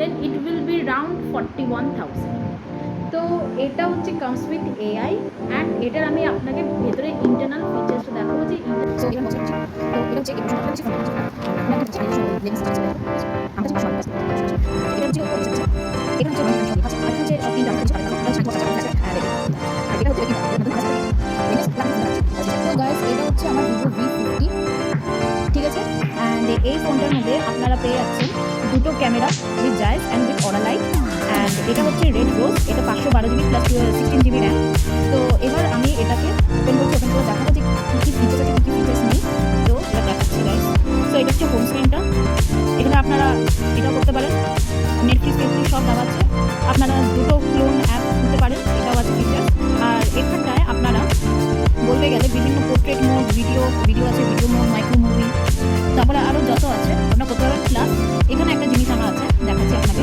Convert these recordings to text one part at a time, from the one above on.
Then it will be round 41,000। তো এটা হচ্ছে কামস উইথ এআই অ্যান্ড এটার আমি আপনাকে ভেতরে ইন্টারনাল ফিচার্সটা দেখাবো যে সো এটা হচ্ছে তো এটা হচ্ছে এই প্রশ্নটা হচ্ছে আমরা হচ্ছে লেন্স আছে আমরা হচ্ছে সব কাজ এটা হচ্ছে এটা হচ্ছে মানুষ সব আছে আর হচ্ছে সব তিন জায়গা হচ্ছে আরেকটা হচ্ছে কথা আছে আর এটা হচ্ছে কি তো গাইস এটা হচ্ছে আমার Vivo V50 ঠিক আছে। অ্যান্ড এই ফোনটার মধ্যে আপনারা পেয়ে যাচ্ছেন দুটো camera with জাইস and with aura light. And এটা হচ্ছে রেড রোজ, এটা 512 জিবি প্লাস 16 জিবি র্যাম। তো এবার আমি এটাকে ওপেন করে দেখাবো যে কী কী ফিচার্স আছে, কী কী ফিচার্স নেই। তো এটা দেখাচ্ছি গাইস। সো এটা হচ্ছে হোম স্ক্রিনটা, এখানে আপনারা এটা করতে পারেন, নেটফ্লিক্স সব দেওয়া আছে, আপনারা দুটো ক্লোন অ্যাপ দিতে পারেন, এটাও আছে ফিচার্স। আর এখানটায় আপনারা বলতে গেলে বিভিন্ন পোর্ট্রেট মোড, ভিডিও আছে, ভিডিও মোড, মাইক্রো মুভি, তারপরে আরও যত আছে আপনারা করতে পারবেন। প্লাস এখানে একটা জিনিস আমার আছে দেখাচ্ছি আপনাকে,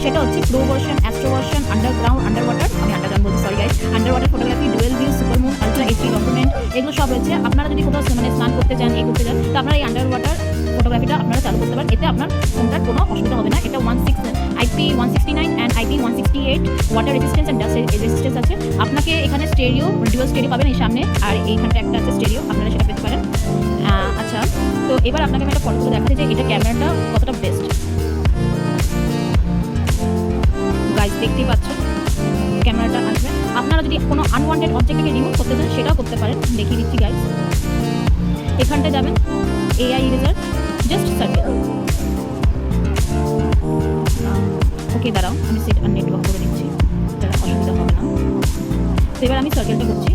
সেটা হচ্ছে pro version, astro version, underground, under water, আমি আন্ডারগ্রাউন্ড বলছি sorry guys, under water photography, dual view, super moon, ultra HD document, এগুলো সব রয়েছে। আপনারা যদি কোথাও মানে স্নান করতে চান, করতে চান, তো আপনারা এই আন্ডার ওয়াটার ফটোগ্রাফিটা আপনারা চালু করতে পারেন। এতে আপনার ফোনটার কোনো অসুবিধা হবে না। এটা IP169 and IP168 water resistance and dust resistance আছে। আপনাকে এখানে স্টেরিও, ডুয়াল স্টেরিও পাবেন এই সামনে, আর এইখানটা একটা আছে স্টেরিও, আপনারা সেটা পেতে পারেন। আচ্ছা, তো এবার আপনাকে আমি একটা ফটো দেখাচ্ছি যে এটা ক্যামেরাটা কতটা বেস্ট। গাইস দেখতেই পাচ্ছেন ক্যামেরাটা আসবে। আপনারা যদি কোনো আনওয়ান্টেড অবজেক্টকে রিমুভ করতে চান সেটাও করতে পারেন, দেখিয়ে দিচ্ছি গাইস। এখানটা যাবেন, এআই ইরেজার, জাস্ট সার্কেল। ওকে দাঁড়াও, আমি সেট আর নেটওয়ার্ক করে দিচ্ছি, তাহলে অসুবিধা হবে না। তো এবার আমি সার্কেলটা করছি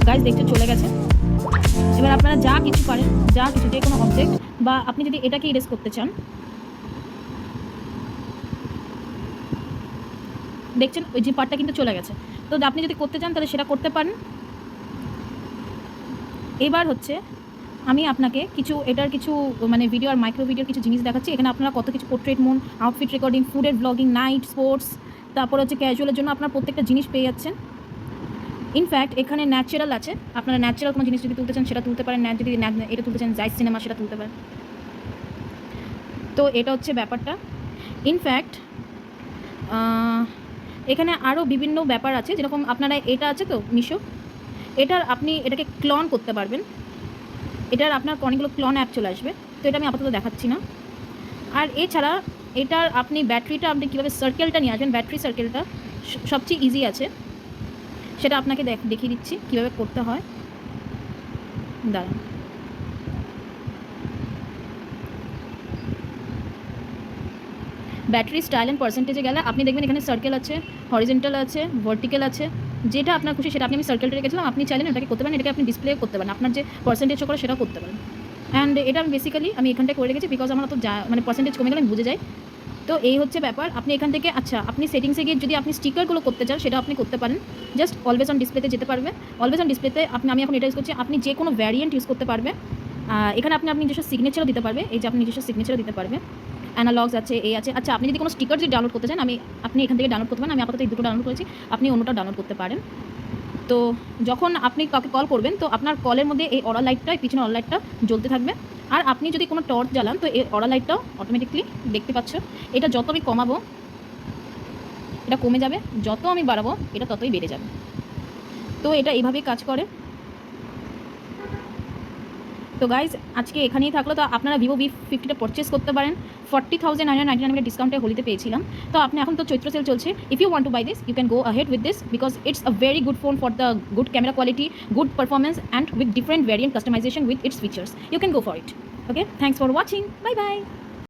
গাইস, দেখতে চলে গেছে। এবার আপনারা যা কিছু পারেন, যা কিছু যে কোনো অবজেক্ট, বা আপনি যদি এটাকে ইরেজ করতে চান, দেখছেন ওই যে পার্টটা কিন্তু চলে গেছে। তো আপনি যদি করতে চান তাহলে সেটা করতে পারেন। এবার হচ্ছে আমি আপনাকে এটার কিছু মানে ভিডিও আর মাইক্রো ভিডিওর কিছু জিনিস দেখাচ্ছি। এখানে আপনারা কত কিছু পোর্ট্রেট মোড, আউটফিট রেকর্ডিং, ফুডের ব্লগিং, নাইট স্পোর্টস, তারপর হচ্ছে ক্যাজুয়ালের জন্য আপনার প্রত্যেকটা জিনিস পেয়ে যাচ্ছেন। ইনফ্যাক্ট এখানে ন্যাচারাল আছে, আপনারা ন্যাচারাল কোনো জিনিস যদি তুলতে চান সেটা তুলতে পারেন, যদি এটা তুলতে চান জাইস সিনেমা সেটা তুলতে পারেন। তো এটা হচ্ছে ব্যাপারটা। ইনফ্যাক্ট এখানে আরও বিভিন্ন ব্যাপার আছে, যেরকম আপনারা এটা আছে তো মিশো, আপনি এটাকে ক্লন করতে পারবেন। এটার আপনার অনেকগুলো ক্লন অ্যাপ চলে আসবে, তো এটা আমি আপাতত দেখাচ্ছি না। আর এছাড়া এটার আপনি ব্যাটারিটা আপনি কীভাবে সার্কেলটা নিয়ে আসবেন, ব্যাটারি সার্কেলটা সবচেয়ে ইজি আছে, সেটা আপনাকে দেখিয়ে দিচ্ছি কীভাবে করতে হয়। দাঁড়ান, ব্যাটারি স্টাইল অ্যান্ড পার্সেন্টেজে গেলে আপনি দেখবেন এখানে সার্কেল আছে, হরিজেন্টাল আছে, ভার্টিক্যাল আছে, যেটা আপনার খুশি সেটা আমি সার্কেলটা রেখেছিলাম, আপনি চাইলেন এটাকে করতে পারেন, এটাকে আপনি ডিসপ্লে করতে পারেন, আপনার যে পার্সেন্টেজ করে সেটাও করতে পারেন। অ্যান্ড এটা আমি বেসিক্যালি এখানটায় করে রেখেছি, বিকজ আমার তো মানে পার্সেন্টেজ কমে গেলে আমি বুঝে যাই। তো এই হচ্ছে ব্যাপার। আপনি এখান থেকে আপনি সেটিংসে গিয়ে যদি আপনি স্টিকারগুলো করতে চান সেটা আপনি করতে পারেন, জাস্ট অলওয়েজ অন ডিসপ্লেতে যেতে পারবে। অলওয়েজ অন ডিসপ্লেতে আমি এখন এটা ইউজ করছি, আপনি যে কোনো ভ্যারিয়েন্ট ইউজ করতে পারবে। এখানে আপনি নিজস্ব সিগনেচারও দিতে পারবে, এই যে আপনি নিজস্ব সিগনেচারও দিতে পারবে, অ্যানালগস আছে, আছে। আচ্ছা, আপনি যদি কোনো স্টিকার যদি ডাউনলোড করতে চান আপনি এখান থেকে ডাউনলোড করতে পারেন। আমি আপাতত এই দুটো ডাউনলোড করেছি, আপনি অন্যটা ডাউনলোড করতে পারেন। তো যখন আপনি কাউকে কল করবেন তো আপনার কলের মধ্যে এই অরা লাইটটা, পিছনে অরা লাইটটা জ্বলতে থাকবে। আর আপনি যদি কোনো টর্চ জ্বালান তো এই অরা লাইটটাও অটোমেটিকলি দেখতে পাচ্ছ। এটা যত আমি কমাবো এটা কমে যাবে, যত আমি বাড়াবো এটা ততই বেড়ে যাবে। তো এটা এইভাবেই কাজ করে। তো গাইজ আজকে এখানেই থাকলো। তো আপনারা Vivo V50টা পারচেস করতে পারেন 40,999 ডিসকাউন্টে হোলিতে পেয়েছিলাম। তো আপনি এখন তো চৈত্র সেল চলছে, if you want to buy this you can go ahead with this, because it's a very good phone for the good camera quality, good performance and with different variant customization with its features. You can go for it. Okay, thanks for watching, bye by.